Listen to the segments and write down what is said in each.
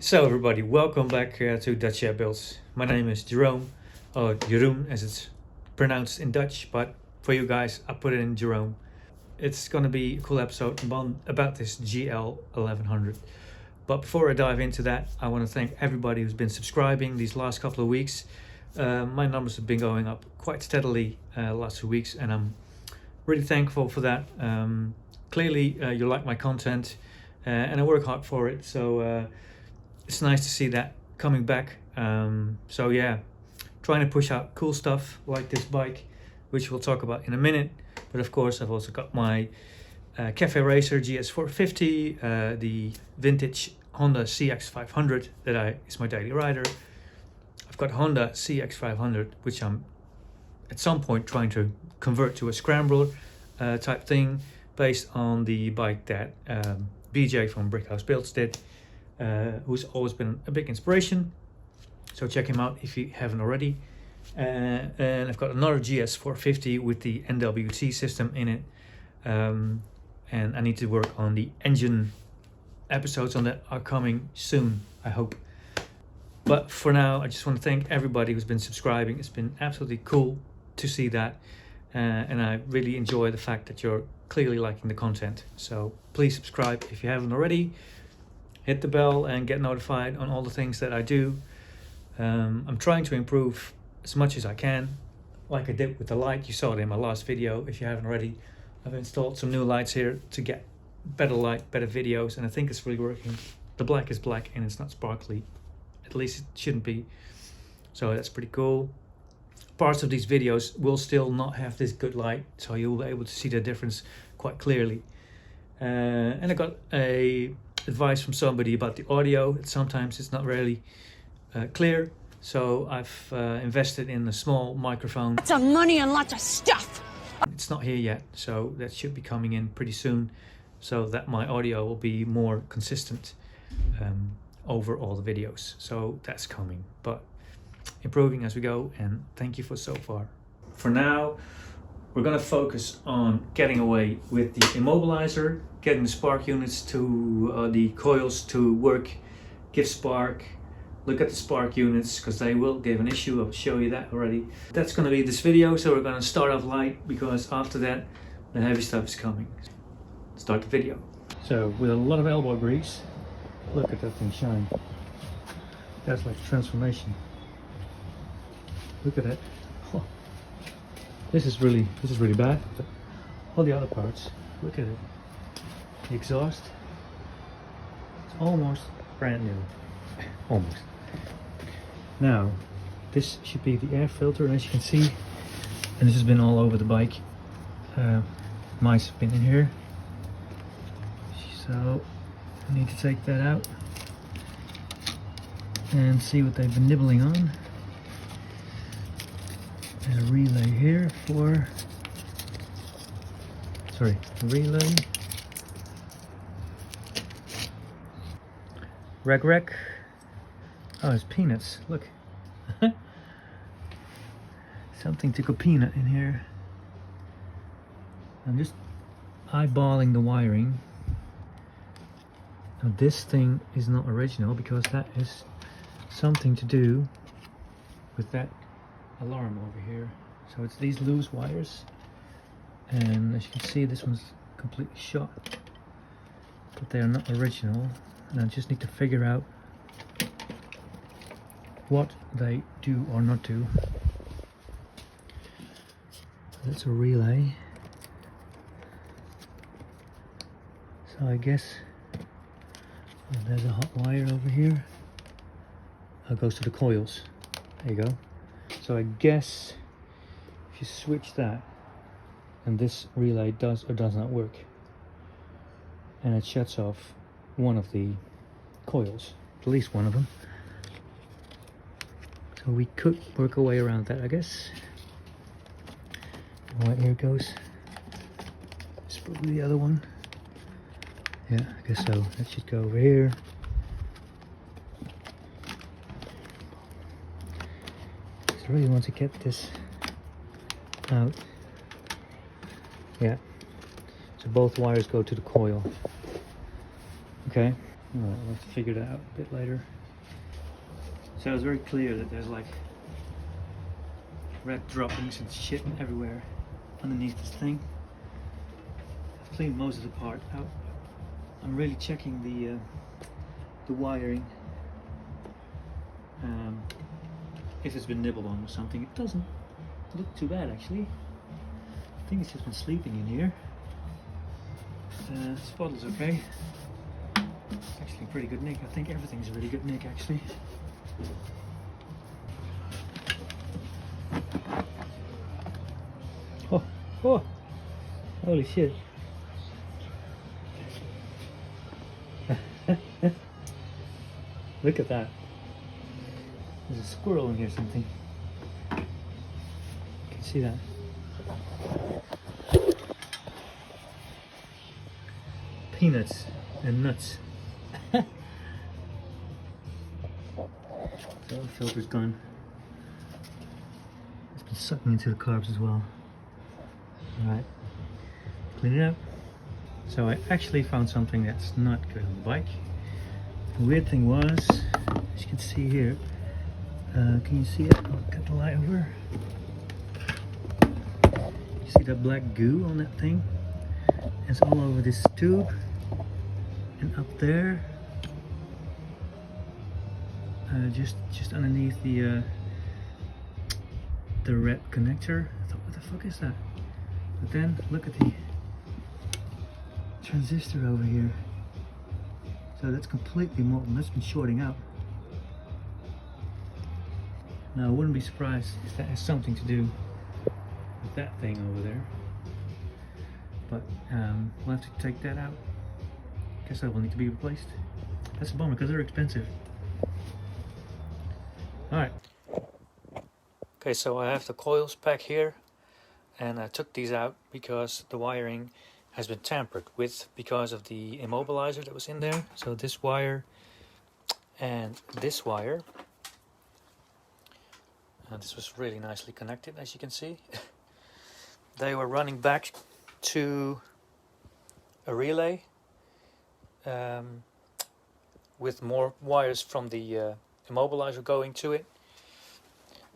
So everybody, welcome back to Dutch Air Builds. My name is Jerome, or Jeroen as it's pronounced in Dutch, but for you guys I put it in Jerome. It's gonna be a cool episode about this GL1100. But before I dive into that, I want to thank everybody who's been subscribing these last couple of weeks. My numbers have been going up quite steadily last 2 weeks, and I'm really thankful for that. Clearly you like my content, and I work hard for it, so it's nice to see that coming back. So yeah, trying to push out cool stuff like this bike, which we'll talk about in a minute. But of course I've also got my Cafe Racer GS450, the vintage Honda CX500 that is my daily rider. I've got Honda CX500, which I'm at some point trying to convert to a scrambler type thing, based on the bike that BJ from Brickhouse Builds did, who's always been a big inspiration. So check him out if you haven't already. And I've got another GS450 with the NWT system in it. And I need to work on the engine. Episodes on that are coming soon, I hope. But for now, I just want to thank everybody who's been subscribing. It's been absolutely cool to see that. And I really enjoy the fact that you're clearly liking the content. So please subscribe if you haven't already. Hit the bell and get notified on all the things that I do. I'm trying to improve as much as I can, like I did with the light. You saw it in my last video. If you haven't already, I've installed some new lights here to get better light, better videos, and I think it's really working. The black is black and it's not sparkly. At least it shouldn't be. So that's pretty cool. Parts of these videos will still not have this good light, so you'll be able to see the difference quite clearly. And I got a advice from somebody about the audio. Sometimes it's not really clear, so I've invested in a small microphone. Lots of money and lots of stuff. It's not here yet, so that should be coming in pretty soon, so that my audio will be more consistent over all the videos. So that's coming, but improving as we go, and thank you for so far. For now, we're gonna focus on getting away with the immobilizer, getting the spark units to the coils to work, give spark. Look at the spark units, because they will give an issue. I'll show you that already. That's going to be this video, so we're going to start off light, because after that the heavy stuff is coming. Start the video. So with a lot of elbow grease, look at that thing shine. That's like a transformation. Look at it. Oh. This is really bad, but all the other parts, look at it. The exhaust, it's almost brand new. Almost. Now, this should be the air filter, and as you can see, and this has been all over the bike. Mice have been in here, so I need to take that out and see what they've been nibbling on. There's a relay here for, relay. Reg. Oh, it's peanuts. Look. Something to go peanut in here. I'm just eyeballing the wiring. Now this thing is not original, because that is something to do with that alarm over here. So it's these loose wires, and as you can see, this one's completely shot, but they are not original, and I just need to figure out what they do or not do. That's a relay, so I guess there's a hot wire over here. It goes to the coils. There you go. So I guess if you switch that, and this relay does or does not work, and it shuts off one of the coils, at least one of them. So we could work our way around that, I guess. Right, here it goes. It's probably the other one. Yeah, I guess so. That should go over here. I really want to get this out. Yeah. So both wires go to the coil. Okay. Alright, we'll have to figure that out a bit later. So it's very clear that there's like red droppings and shit everywhere underneath this thing. I've cleaned most of the part out. I'm really checking the wiring. If it's been nibbled on or something. It doesn't look too bad actually. I think it's just been sleeping in here. This bottle's okay. It's actually pretty good nick. I think everything's a really good nick actually. Oh, holy shit. Look at that. There's a squirrel in here something. You can see that. Peanuts and nuts. So the filter's gone. It's been sucking into the carbs as well. Alright, clean it up. So I actually found something that's not good on the bike. The weird thing was, as you can see here, can you see it? I'll get the light over. You see that black goo on that thing? It's all over this tube and up there, just underneath the red connector. I thought, what the fuck is that? But then look at the transistor over here. So that's completely molten. That's been shorting out. Now I wouldn't be surprised if that has something to do with that thing over there. But we'll have to take that out. Guess that will need to be replaced. That's a bummer because they're expensive. Alright. Okay, so I have the coils back here. And I took these out because the wiring has been tampered with because of the immobilizer that was in there. So this wire and this wire. And this was really nicely connected, as you can see. They were running back to a relay with more wires from the immobilizer going to it.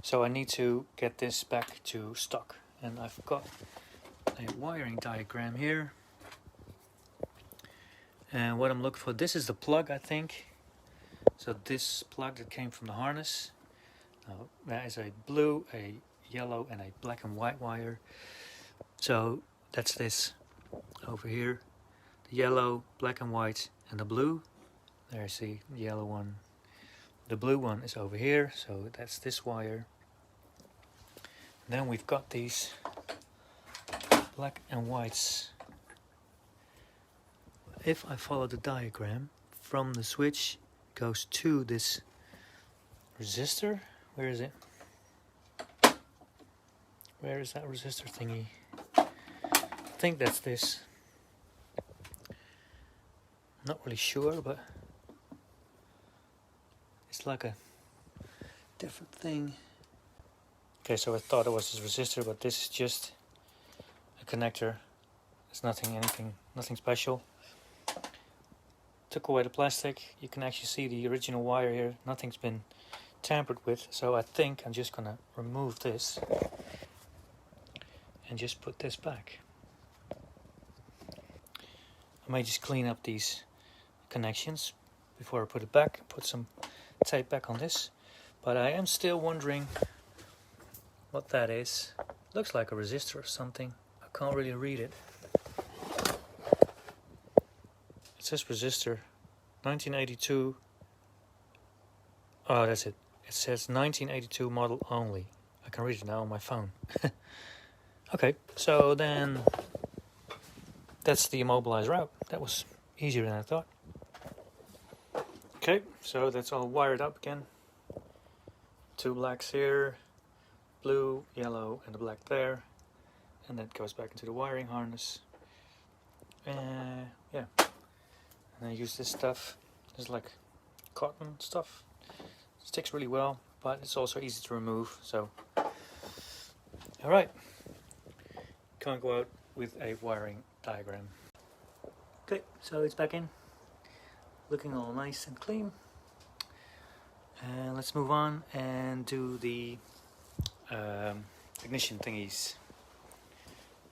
So I need to get this back to stock. And I've got a wiring diagram here. And what I'm looking for, this is the plug, I think. So this plug that came from the harness. There is a blue, a yellow and a black and white wire. So that's this over here. The yellow, black and white and the blue. There you see the yellow one. The blue one is over here, so that's this wire. Then we've got these black and whites. If I follow the diagram, from the switch goes to this resistor. Where is it? Where is that resistor thingy? I think that's this. Not really sure, but it's like a different thing. Okay, so I thought it was this resistor, but this is just a connector. It's nothing special. Took away the plastic. You can actually see the original wire here. Nothing's been tampered with, so I think I'm just gonna remove this and just put this back. I may just clean up these connections before I put it back, put some tape back on this, but I am still wondering what that is. Looks like a resistor or something. I can't really read it. It says resistor 1982. Oh, that's it. It says 1982 model only. I can read it now on my phone. Okay, so then that's the immobilizer out. That was easier than I thought. Okay, so that's all wired up again. Two blacks here, blue, yellow, and the black there. And that goes back into the wiring harness. Yeah. And I use this stuff. It's like cotton stuff. It sticks really well, but it's also easy to remove. So, alright. Can't go out with a wiring diagram. Okay, so it's back in. looking all nice and clean. And let's move on and do the ignition thingies,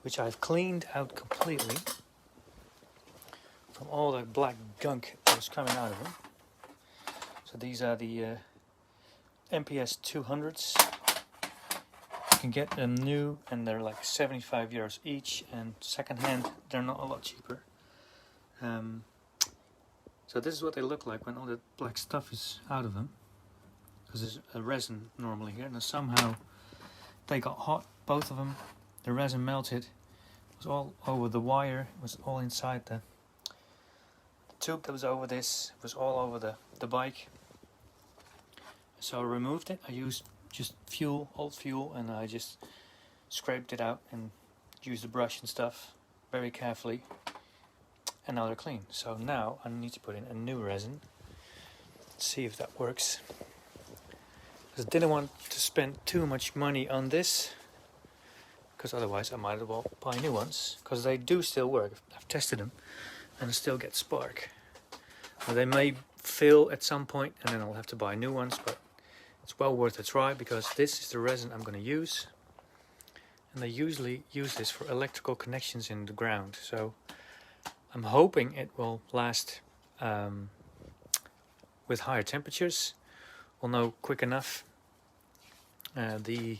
which I've cleaned out completely from all the black gunk that was coming out of them. So these are the MPS 200s. You can get them new and they're like 75 euros each, and second-hand they're not a lot cheaper. So this is what they look like when all the black stuff is out of them, because there's a resin normally here, and somehow they got hot, both of them. The resin melted, it was all over the wire, it was all inside the tube that was over this, it was all over the bike. So I removed it. I used just fuel, old fuel, and I just scraped it out and used the brush and stuff very carefully, and now they're clean. So now I need to put in a new resin. Let's see if that works, because I didn't want to spend too much money on this, because otherwise I might as well buy new ones, because they do still work. I've tested them and I still get spark. Now, they may fail at some point and then I'll have to buy new ones, but it's well worth a try, because this is the resin I'm going to use, and they usually use this for electrical connections in the ground. So I'm hoping it will last with higher temperatures. We'll know quick enough. The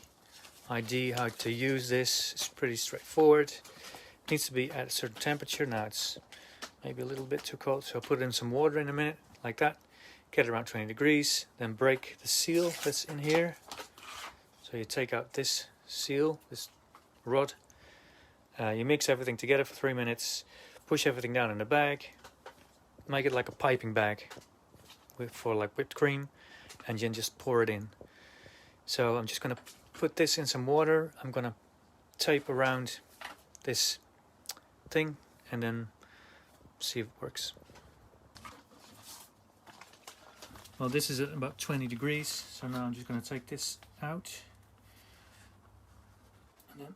idea how to use this is pretty straightforward. It needs to be at a certain temperature. Now it's maybe a little bit too cold, so I'll put in some water in a minute, like that. Get it around 20 degrees, then break the seal that's in here. So you take out this seal, this rod. You mix everything together for 3 minutes, push everything down in a bag, make it like a piping bag for like whipped cream, and then just pour it in. So I'm just going to put this in some water. I'm going to tape around this thing and then see if it works. Well, this is at about 20 degrees, so now I'm just going to take this out and then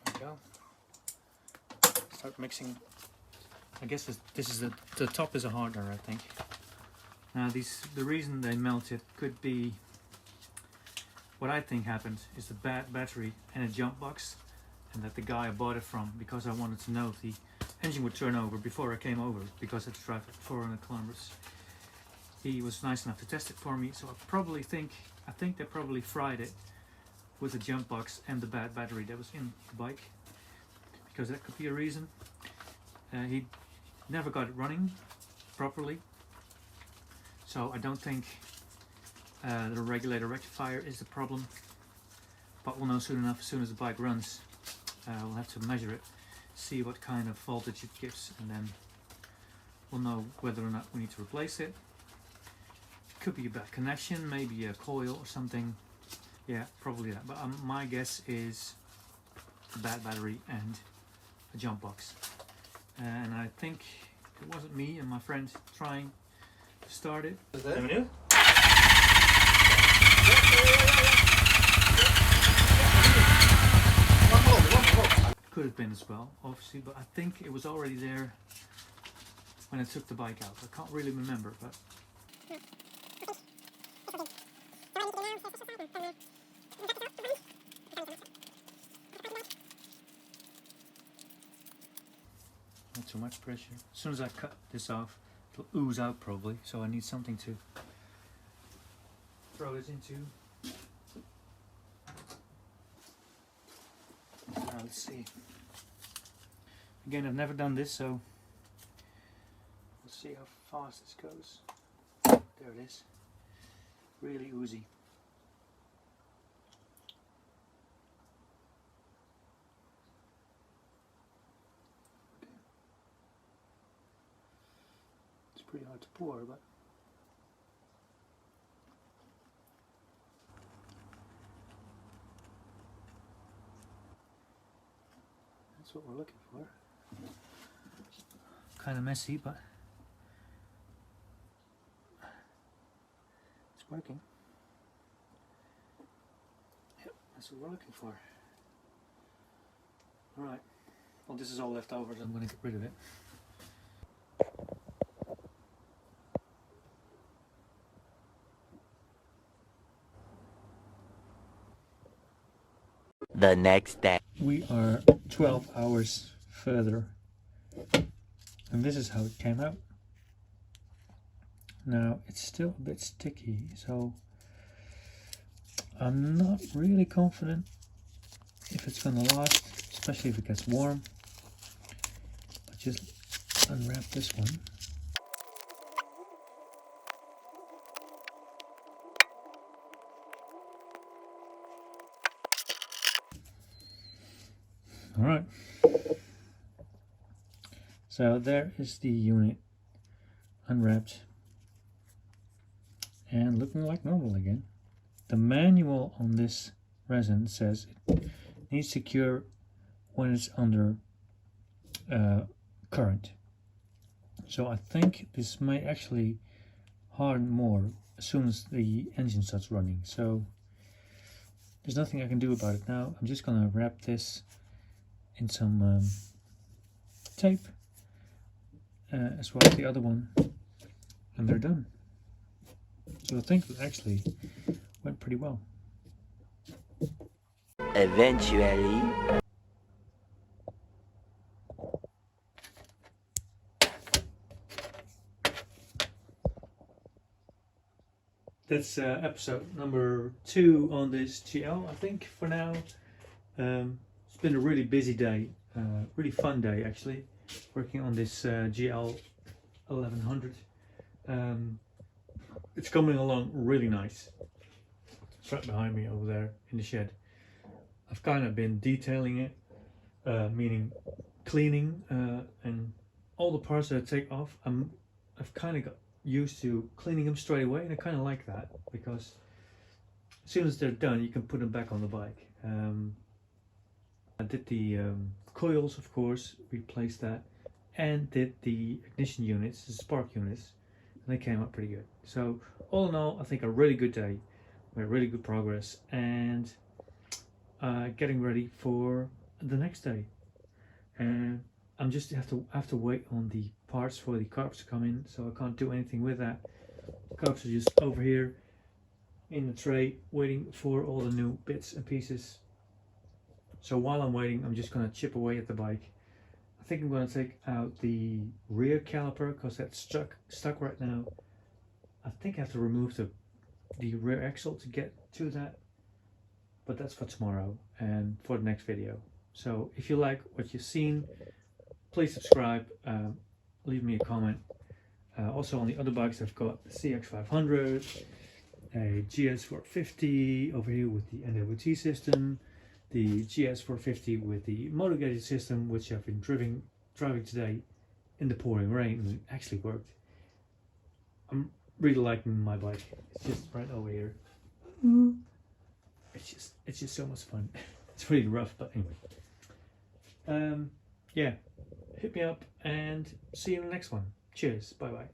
there we go. Start mixing. I guess this is the top is a hardener, I think. Now the reason they melted could be, what I think happened is the bad battery and a jump box, and that the guy I bought it from, because I wanted to know if the engine would turn over before I came over, because I had to drive 400 kilometers. He was nice enough to test it for me, so I think they probably fried it with the jump box and the bad battery that was in the bike, because that could be a reason. He never got it running properly, so I don't think the regulator rectifier is the problem, but we'll know soon enough. As soon as the bike runs, we'll have to measure it, see what kind of voltage it gives, and then we'll know whether or not we need to replace it. Could be a bad connection, maybe a coil or something. Yeah, probably that, but my guess is a bad battery and a jump box. And I think it wasn't me and my friend trying to start it. Could have been as well, obviously, but I think it was already there when I took the bike out. I can't really remember, but not too much pressure. As soon as I cut this off, it'll ooze out probably, so I need something to throw it into. Now let's see. Again, I've never done this, so we'll see how fast this goes. There it is. Really oozy. Okay. It's pretty hard to pour, but that's what we're looking for. Kind of messy, but it's working. Yep, that's what we're looking for. Alright, Well, this is all left over, so I'm going to get rid of it. The next day. We are 12 hours further, and this is how it came out. Now it's still a bit sticky, so I'm not really confident if it's gonna last, especially if it gets warm. But just unwrap this one. All right. So there is the unit unwrapped and looking like normal again. The manual on this resin says it needs to cure when it's under current. So I think this may actually harden more as soon as the engine starts running. So there's nothing I can do about it now. I'm just gonna wrap this in some tape as well as the other one, and they're done. So I think it actually went pretty well. Eventually. That's episode number 2 on this GL, I think, for now. It's been a really busy day, really fun day actually, working on this GL1100. It's coming along really nice. It's right behind me over there in the shed. I've kind of been detailing it, meaning cleaning, and all the parts that I take off, I've kind of got used to cleaning them straight away, and I kind of like that because as soon as they're done you can put them back on the bike. I did the coils, of course, replaced that, and did the ignition units, the spark units, and they came out pretty good. So all in all, I think a really good day, made really good progress, and getting ready for the next day. And I'm just have to wait on the parts for the carbs to come in, so I can't do anything with that. The carbs are just over here in the tray waiting for all the new bits and pieces. So while I'm waiting, I'm just going to chip away at the bike. I think I'm going to take out the rear caliper because that's stuck right now. I think I have to remove the rear axle to get to that, but that's for tomorrow and for the next video. So if you like what you've seen, please subscribe, leave me a comment. Also on the other bikes, I've got the CX500, a GS450 over here with the NWT system, the GS450 with the motor gauge system, which I've been driving today in the pouring rain, and it actually worked. I'm really liking my bike. It's just right over here. It's just so much fun. It's really rough, but anyway. Yeah, hit me up and see you in the next one. Cheers. Bye bye.